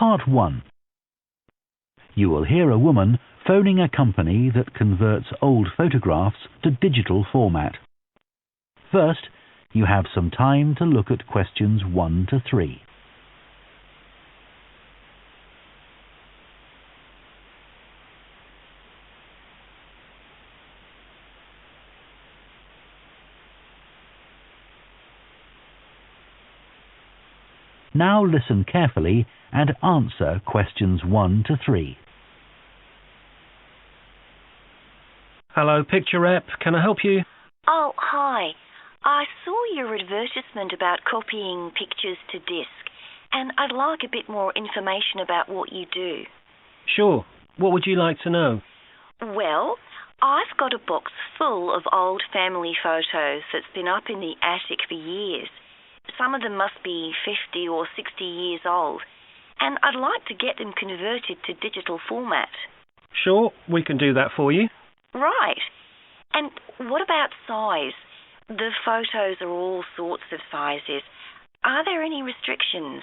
Part 1. You will hear a woman phoning a company that converts old photographs to digital format. First, you have some time to look at questions 1 to 3. Now listen carefully and answer questions 1 to 3. Hello, Picture Rep. Can I help you? Oh, hi. I saw your advertisement about copying pictures to disk, and I'd like a bit more information about what you do. Sure. What would you like to know? Well, I've got a box full of old family photos that's been up in the attic for years. Some of them must be 50 or 60 years old, and I'd like to get them converted to digital format. Sure, we can do that for you. Right. And what about size? The photos are all sorts of sizes. Are there any restrictions?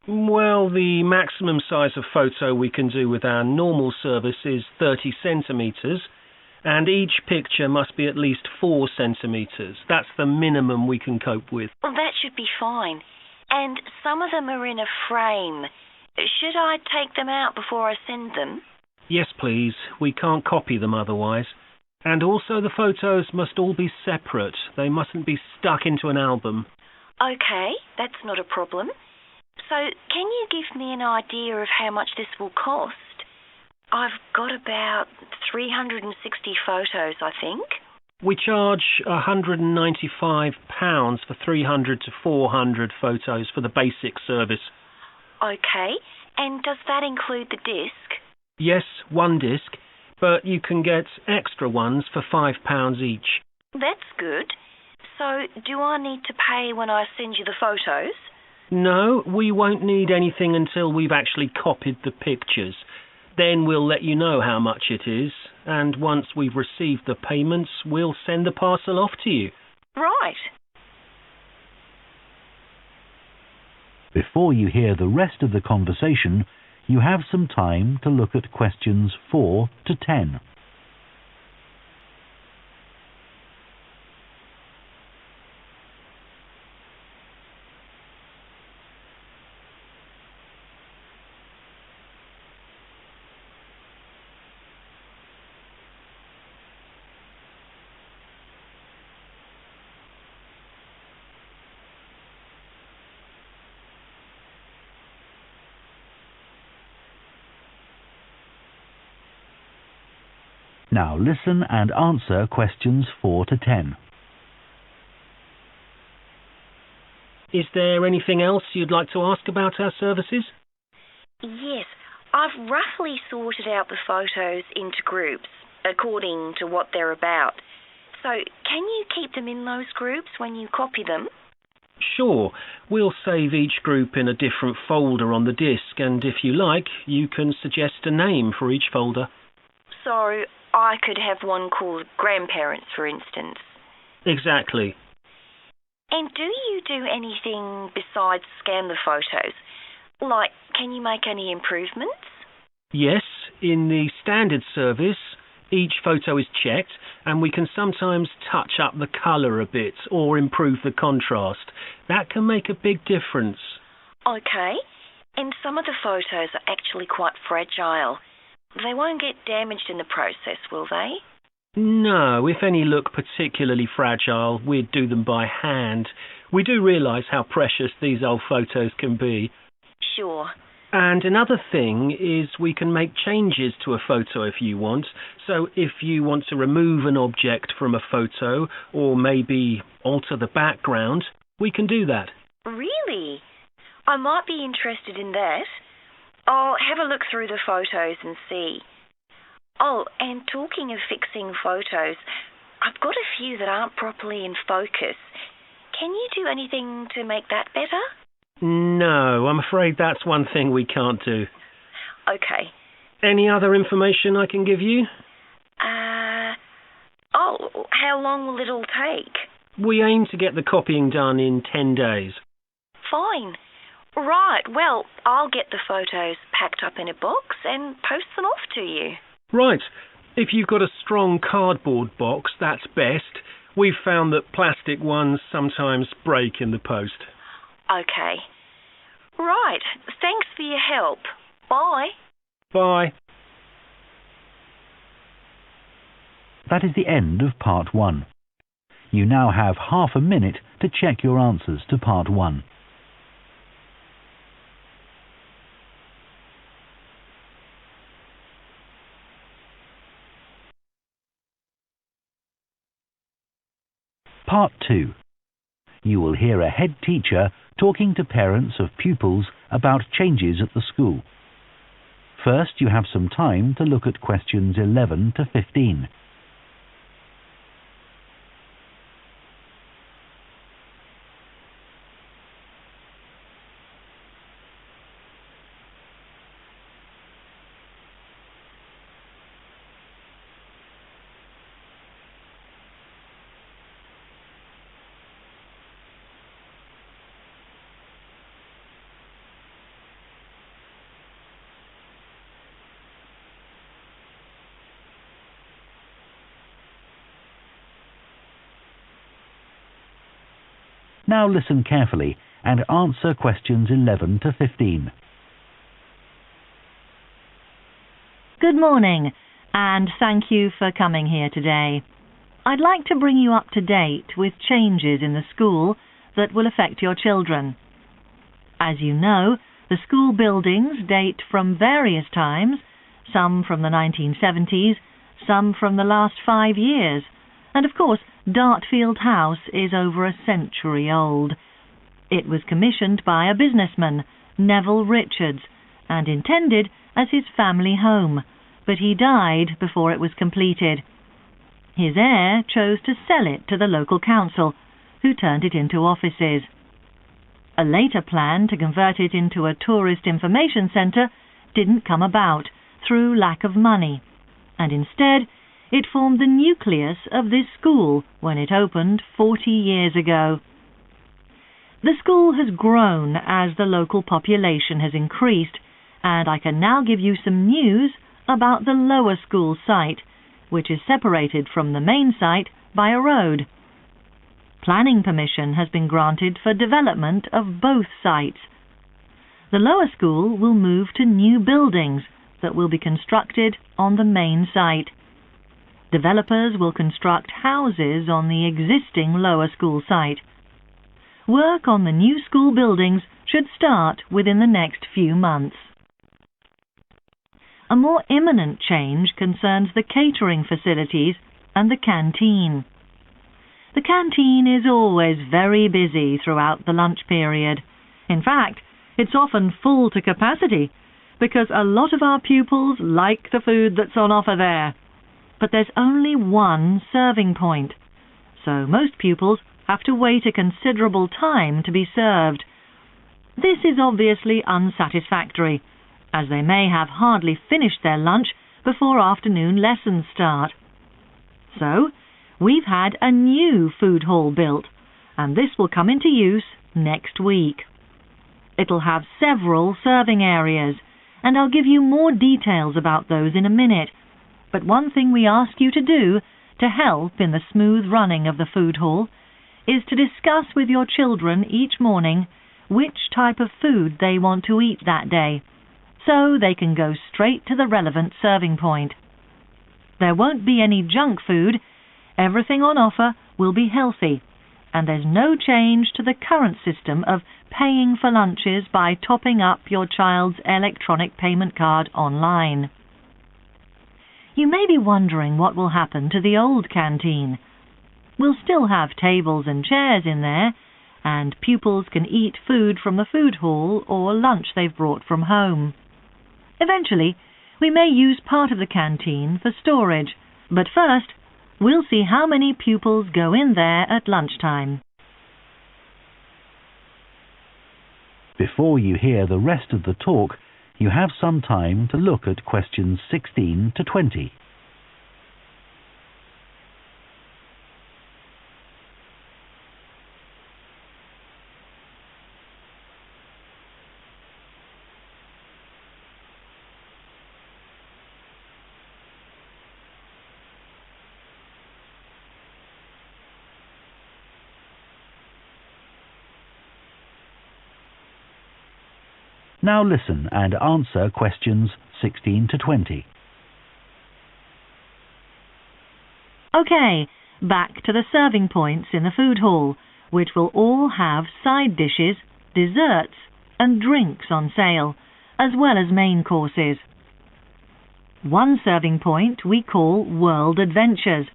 Well, the maximum size of photo we can do with our normal service is 30 centimetres, and each picture must be at least 4 centimetres. That's the minimum we can cope with. Well, that should be fine. And some of them are in a frame. Should I take them out before I send them? Yes, please. We can't copy them otherwise. And also the photos must all be separate. They mustn't be stuck into an album. OK, that's not a problem. So, can you give me an idea of how much this will cost? I've got about 360 photos, I think. We charge £195 for 300 to 400 photos for the basic service. OK, and does that include the disc? Yes, one disc, but you can get extra ones for £5 each. That's good. So, do I need to pay when I send you the photos? No, we won't need anything until we've actually copied the pictures. Then we'll let you know how much it is, and once we've received the payments, we'll send the parcel off to you. Right. Before you hear the rest of the conversation, you have some time to look at questions 4 to 10. Now listen and answer questions 4 to 10. Is there anything else you'd like to ask about our services? Yes, I've roughly sorted out the photos into groups, according to what they're about. So, can you keep them in those groups when you copy them? Sure. We'll save each group in a different folder on the disk, and if you like, you can suggest a name for each folder. So, I could have one called Grandparents, for instance. Exactly. And do you do anything besides scan the photos? Like, can you make any improvements? Yes, in the standard service, each photo is checked, and we can sometimes touch up the colour a bit or improve the contrast. That can make a big difference. OK. And some of the photos are actually quite fragile. They won't get damaged in the process, will they? No, if any look particularly fragile, we'd do them by hand. We do realise how precious these old photos can be. Sure. And another thing is we can make changes to a photo if you want. So if you want to remove an object from a photo or maybe alter the background, we can do that. Really? I might be interested in that. I'll have a look through the photos and see. Oh, and talking of fixing photos, I've got a few that aren't properly in focus. Can you do anything to make that better? No, I'm afraid that's one thing we can't do. OK. Any other information I can give you? How long will it all take? We aim to get the copying done in 10 days. Fine. Right, well, I'll get the photos packed up in a box and post them off to you. Right. If you've got a strong cardboard box, that's best. We've found that plastic ones sometimes break in the post. Okay. Right, thanks for your help. Bye. Bye. That is the end of Part 1. You now have half a minute to check your answers to Part 1. Part 2. You will hear a head teacher talking to parents of pupils about changes at the school. First, you have some time to look at questions 11 to 15. Now listen carefully and answer questions 11 to 15. Good morning, and thank you for coming here today. I'd like to bring you up to date with changes in the school that will affect your children. As you know, the school buildings date from various times, some from the 1970s, some from the last 5 years, and of course, Dartfield House is over a century old. It was commissioned by a businessman, Neville Richards, and intended as his family home, but he died before it was completed. His heir chose to sell it to the local council, who turned it into offices. A later plan to convert it into a tourist information centre didn't come about through lack of money, and instead it formed the nucleus of this school when it opened 40 years ago. The school has grown as the local population has increased, and I can now give you some news about the lower school site, which is separated from the main site by a road. Planning permission has been granted for development of both sites. The lower school will move to new buildings that will be constructed on the main site. Developers will construct houses on the existing lower school site. Work on the new school buildings should start within the next few months. A more imminent change concerns the catering facilities and the canteen. The canteen is always very busy throughout the lunch period. In fact, it's often full to capacity because a lot of our pupils like the food that's on offer there. But there's only one serving point, so most pupils have to wait a considerable time to be served. This is obviously unsatisfactory, as they may have hardly finished their lunch before afternoon lessons start. So, we've had a new food hall built, and this will come into use next week. It'll have several serving areas, and I'll give you more details about those in a minute. But one thing we ask you to do to help in the smooth running of the food hall is to discuss with your children each morning which type of food they want to eat that day, so they can go straight to the relevant serving point. There won't be any junk food. Everything on offer will be healthy, and there's no change to the current system of paying for lunches by topping up your child's electronic payment card online. You may be wondering what will happen to the old canteen. We'll still have tables and chairs in there, and pupils can eat food from the food hall or lunch they've brought from home. Eventually, we may use part of the canteen for storage, but first, we'll see how many pupils go in there at lunchtime. Before you hear the rest of the talk, you have some time to look at questions 16 to 20. Now listen and answer questions 16 to 20. OK, back to the serving points in the food hall, which will all have side dishes, desserts and drinks on sale, as well as main courses. One serving point we call World Adventures.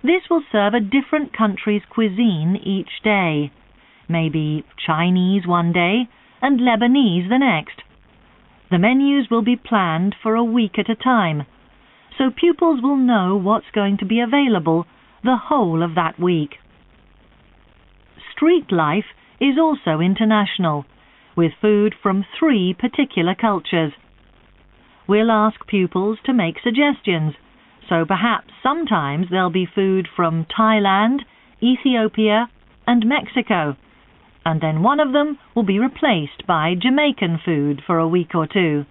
This will serve a different country's cuisine each day. Maybe Chinese one day and Lebanese the next. The menus will be planned for a week at a time, so pupils will know what's going to be available the whole of that week. Street life is also international, with food from 3 particular cultures. We'll ask pupils to make suggestions, so perhaps sometimes there'll be food from Thailand, Ethiopia and Mexico, and then one of them will be replaced by Jamaican food for a week or 2.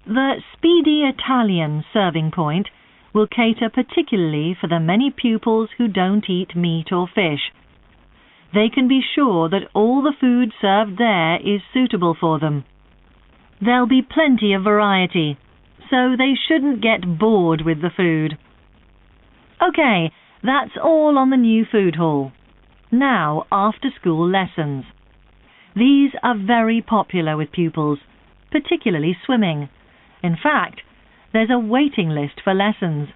The Speedy Italian serving point will cater particularly for the many pupils who don't eat meat or fish. They can be sure that all the food served there is suitable for them. There'll be plenty of variety, so they shouldn't get bored with the food. OK, that's all on the new food hall. Now, after-school lessons. These are very popular with pupils, particularly swimming. In fact, there's a waiting list for lessons.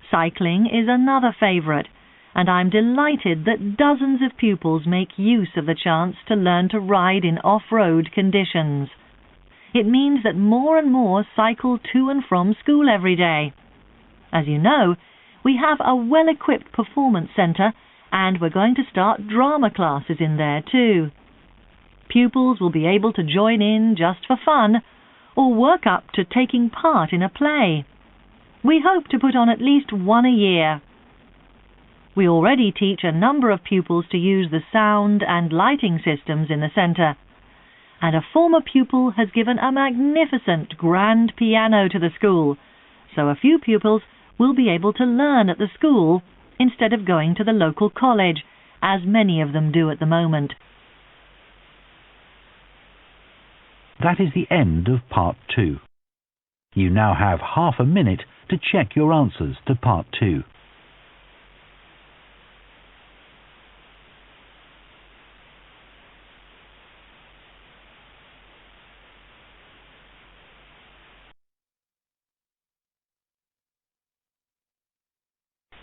Cycling is another favourite, and I'm delighted that dozens of pupils make use of the chance to learn to ride in off-road conditions. It means that more and more cycle to and from school every day. As you know, we have a well-equipped performance centre, and we're going to start drama classes in there too. Pupils will be able to join in just for fun, or work up to taking part in a play. We hope to put on at least one a year. We already teach a number of pupils to use the sound and lighting systems in the centre, and a former pupil has given a magnificent grand piano to the school, so a few pupils will be able to learn at the school instead of going to the local college, as many of them do at the moment. That is the end of Part 2. You now have half a minute to check your answers to Part 2.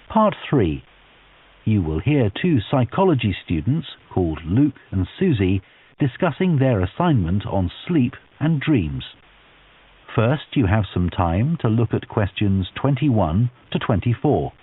Part 3. You will hear 2 psychology students called Luke and Susie discussing their assignment on sleep and dreams. First, you have some time to look at questions 21 to 24.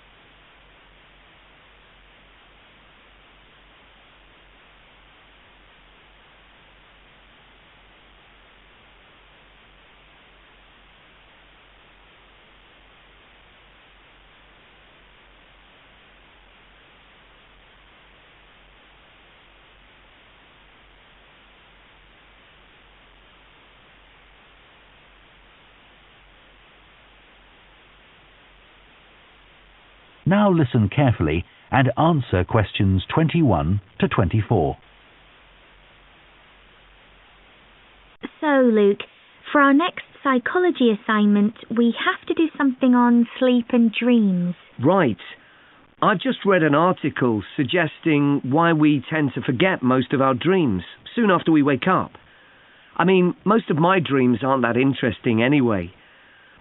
Now listen carefully and answer questions 21 to 24. So, Luke, for our next psychology assignment, we have to do something on sleep and dreams. Right. I've just read an article suggesting why we tend to forget most of our dreams soon after we wake up. I mean, most of my dreams aren't that interesting anyway.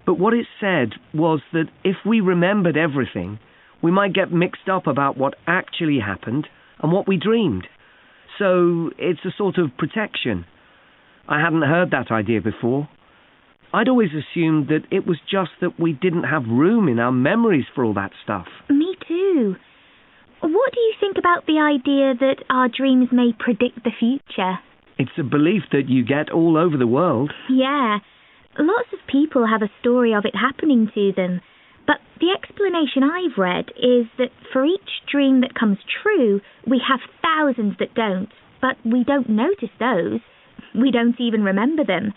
But what it said was that if we remembered everything, we might get mixed up about what actually happened and what we dreamed. So it's a sort of protection. I hadn't heard that idea before. I'd always assumed that it was just that we didn't have room in our memories for all that stuff. Me too. What do you think about the idea that our dreams may predict the future? It's a belief that you get all over the world. Yeah. Lots of people have a story of it happening to them. But the explanation I've read is that for each dream that comes true, we have thousands that don't, but we don't notice those. We don't even remember them.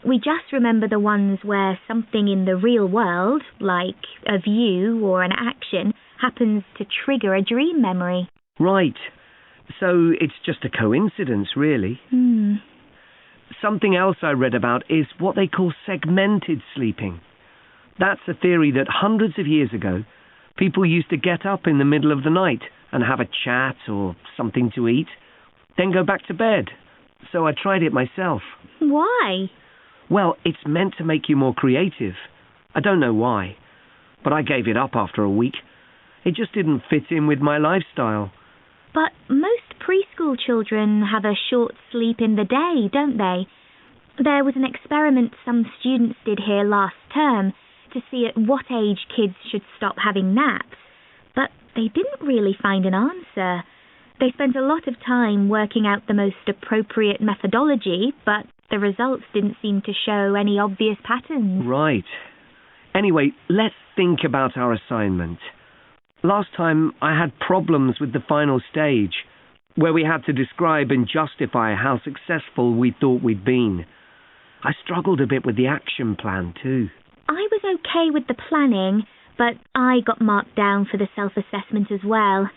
We just remember the ones where something in the real world, like a view or an action, happens to trigger a dream memory. Right. So it's just a coincidence, really. Something else I read about is what they call segmented sleeping. That's a theory that hundreds of years ago, people used to get up in the middle of the night and have a chat or something to eat, then go back to bed. So I tried it myself. Why? Well, it's meant to make you more creative. I don't know why, but I gave it up after a week. It just didn't fit in with my lifestyle. But most preschool children have a short sleep in the day, don't they? There was an experiment some students did here last term to see at what age kids should stop having naps, but they didn't really find an answer. They spent a lot of time working out the most appropriate methodology, but the results didn't seem to show any obvious patterns. Right. Anyway, let's think about our assignment. Last time I had problems with the final stage, where we had to describe and justify how successful we thought we'd been. I struggled a bit with the action plan too. I was okay with the planning, but I got marked down for the self-assessment as well.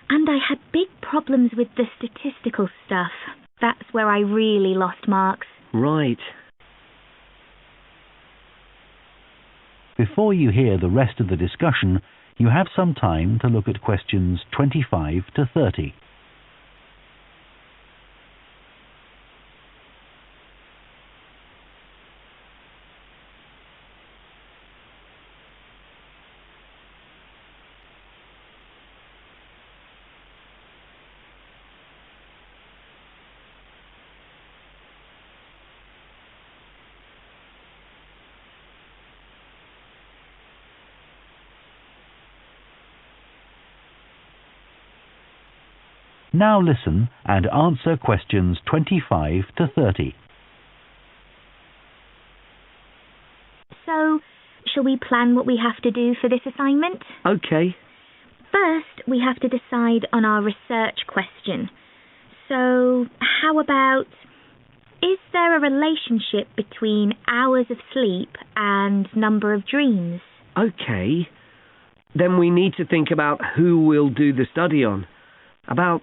And I had big problems with the statistical stuff. That's where I really lost marks. Right. Before you hear the rest of the discussion, you have some time to look at questions 25 to 30. Now listen and answer questions 25 to 30. So, shall we plan what we have to do for this assignment? Okay. First, we have to decide on our research question. So, how about, is there a relationship between hours of sleep and number of dreams? Okay. Then we need to think about who we'll do the study on. About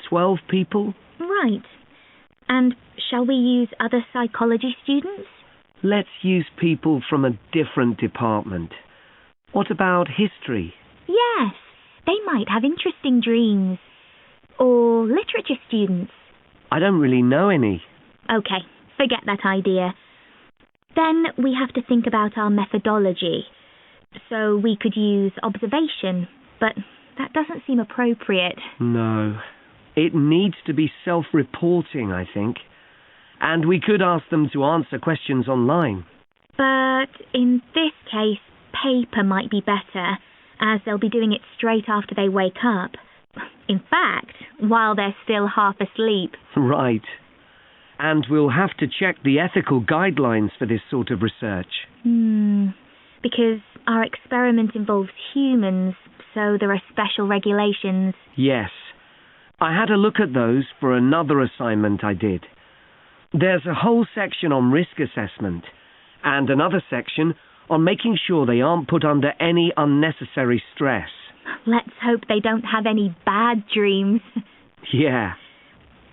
12 people? Right. And shall we use other psychology students? Let's use people from a different department. What about history? Yes, they might have interesting dreams. Or literature students. I don't really know any. Okay, forget that idea. Then we have to think about our methodology. So we could use observation, but that doesn't seem appropriate. No. It needs to be self-reporting, I think. And we could ask them to answer questions online. But in this case, paper might be better, as they'll be doing it straight after they wake up. In fact, while they're still half asleep. Right. And we'll have to check the ethical guidelines for this sort of research. Because our experiment involves humans, so there are special regulations. Yes. I had a look at those for another assignment I did. There's a whole section on risk assessment, and another section on making sure they aren't put under any unnecessary stress. Let's hope they don't have any bad dreams. Yeah.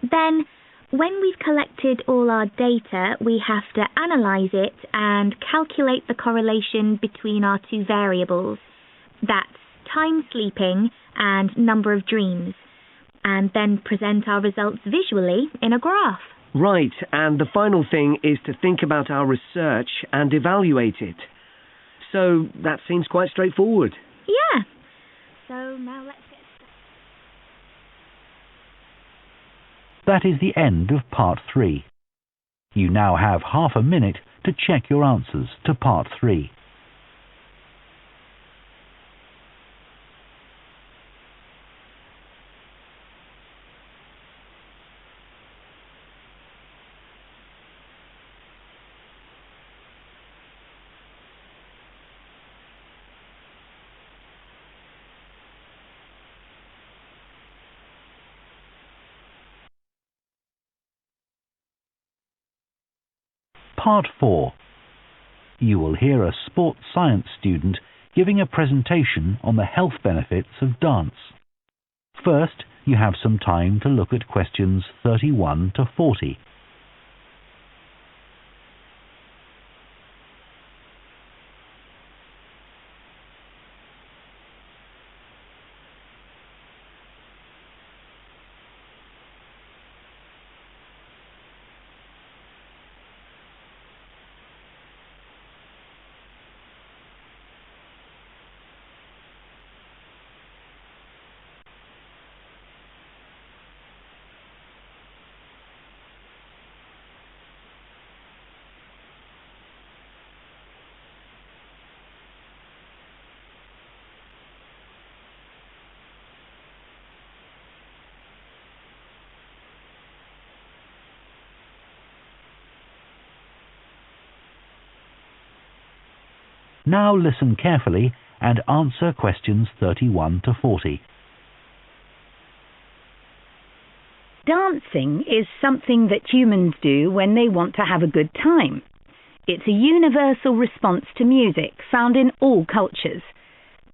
Then, when we've collected all our data, we have to analyse it and calculate the correlation between our two variables. That's time sleeping and number of dreams. And then present our results visually in a graph. Right, and the final thing is to think about our research and evaluate it. So that seems quite straightforward. Yeah. So now let's get started. That is the end of part 3. You now have half a minute to check your answers to part 3. Part 4. You will hear a sports science student giving a presentation on the health benefits of dance. First, you have some time to look at questions 31 to 40. Now listen carefully and answer questions 31 to 40. Dancing is something that humans do when they want to have a good time. It's a universal response to music found in all cultures.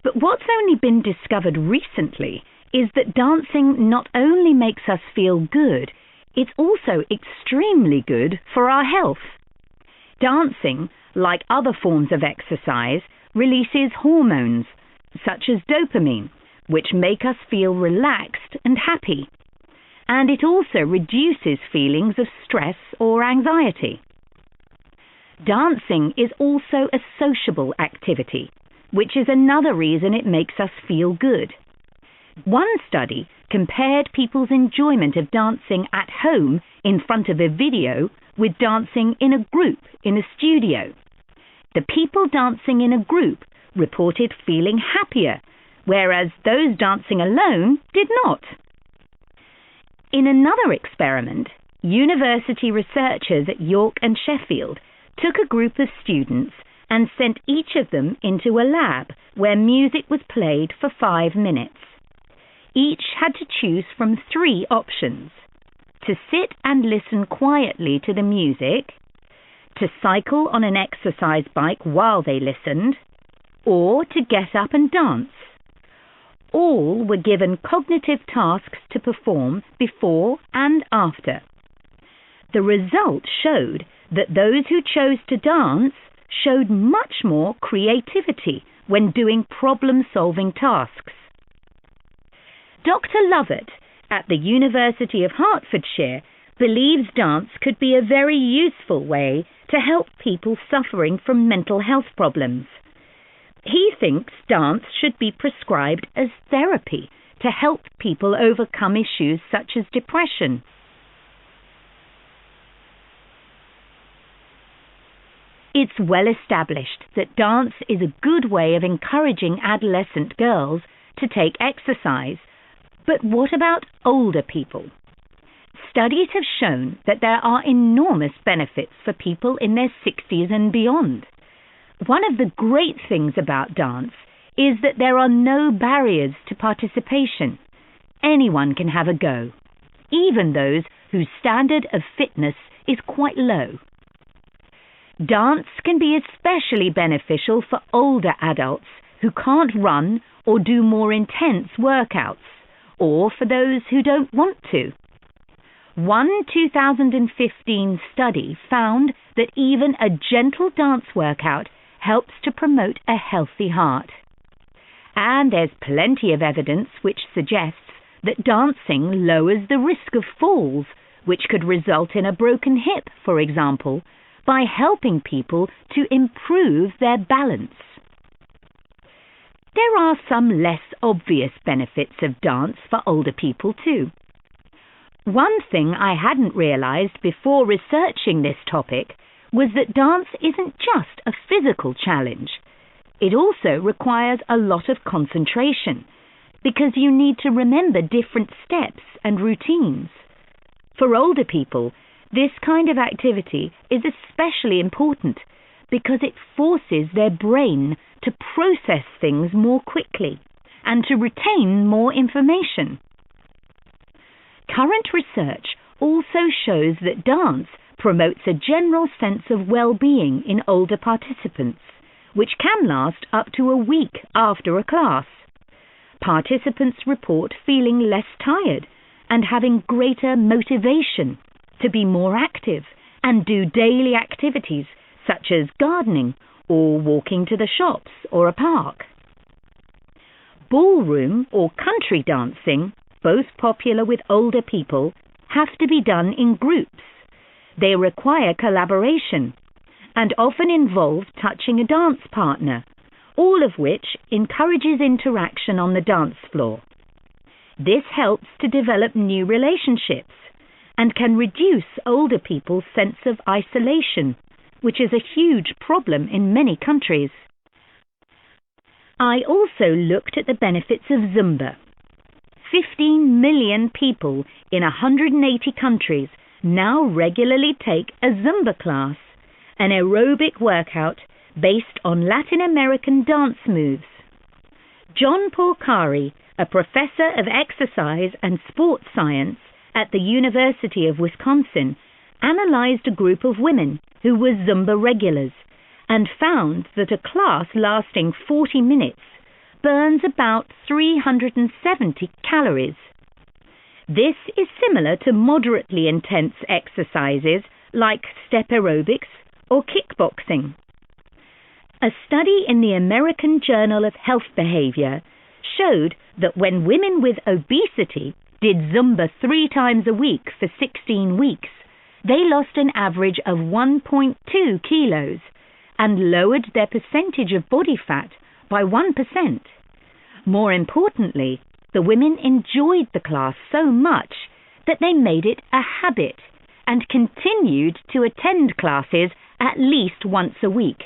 But what's only been discovered recently is that dancing not only makes us feel good, it's also extremely good for our health. Dancing, like other forms of exercise, releases hormones, such as dopamine, which make us feel relaxed and happy. And it also reduces feelings of stress or anxiety. Dancing is also a sociable activity, which is another reason it makes us feel good. One study compared people's enjoyment of dancing at home in front of a video with dancing in a group in a studio. The people dancing in a group reported feeling happier, whereas those dancing alone did not. In another experiment, university researchers at York and Sheffield took a group of students and sent each of them into a lab where music was played for 5 minutes. Each had to choose from 3 options: to sit and listen quietly to the music, to cycle on an exercise bike while they listened, or to get up and dance. All were given cognitive tasks to perform before and after. The result showed that those who chose to dance showed much more creativity when doing problem-solving tasks. Dr. Lovett at the University of Hertfordshire believes dance could be a very useful way to help people suffering from mental health problems. He thinks dance should be prescribed as therapy to help people overcome issues such as depression. It's well established that dance is a good way of encouraging adolescent girls to take exercise. But what about older people? Studies have shown that there are enormous benefits for people in their 60s and beyond. One of the great things about dance is that there are no barriers to participation. Anyone can have a go, even those whose standard of fitness is quite low. Dance can be especially beneficial for older adults who can't run or do more intense workouts, or for those who don't want to. One 2015 study found that even a gentle dance workout helps to promote a healthy heart. And there's plenty of evidence which suggests that dancing lowers the risk of falls, which could result in a broken hip, for example, by helping people to improve their balance. There are some less obvious benefits of dance for older people too. One thing I hadn't realized before researching this topic was that dance isn't just a physical challenge. It also requires a lot of concentration, because you need to remember different steps and routines. For older people, this kind of activity is especially important because it forces their brain to process things more quickly and to retain more information. Current research also shows that dance promotes a general sense of well-being in older participants, which can last up to a week after a class. participants report feeling less tired and having greater motivation to be more active and do daily activities such as gardening or walking to the shops or a park. Ballroom or country dancing, both popular with older people, have to be done in groups. They require collaboration and often involve touching a dance partner, all of which encourages interaction on the dance floor. This helps to develop new relationships and can reduce older people's sense of isolation, which is a huge problem in many countries. I also looked at the benefits of Zumba. 15 million people in 180 countries now regularly take a Zumba class, an aerobic workout based on Latin American dance moves. John Porcari, a professor of exercise and sports science at the University of Wisconsin, analyzed a group of women who were Zumba regulars and found that a class lasting 40 minutes burns about 370 calories. This is similar to moderately intense exercises like step aerobics or kickboxing. A study in the American Journal of Health Behavior showed that when women with obesity did Zumba 3 times a week for 16 weeks, they lost an average of 1.2 kilos and lowered their percentage of body fat by 1%. More importantly, the women enjoyed the class so much that they made it a habit and continued to attend classes at least once a week.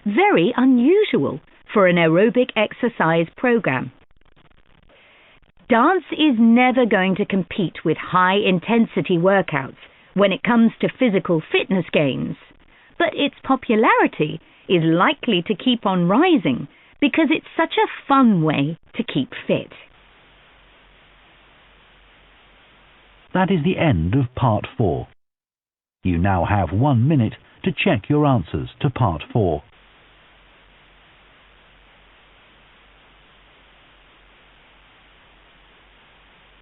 Very unusual for an aerobic exercise program. Dance is never going to compete with high-intensity workouts when it comes to physical fitness gains, but its popularity is likely to keep on rising because it's such a fun way to keep fit. That is the end of Part 4. You now have 1 minute to check your answers to Part 4.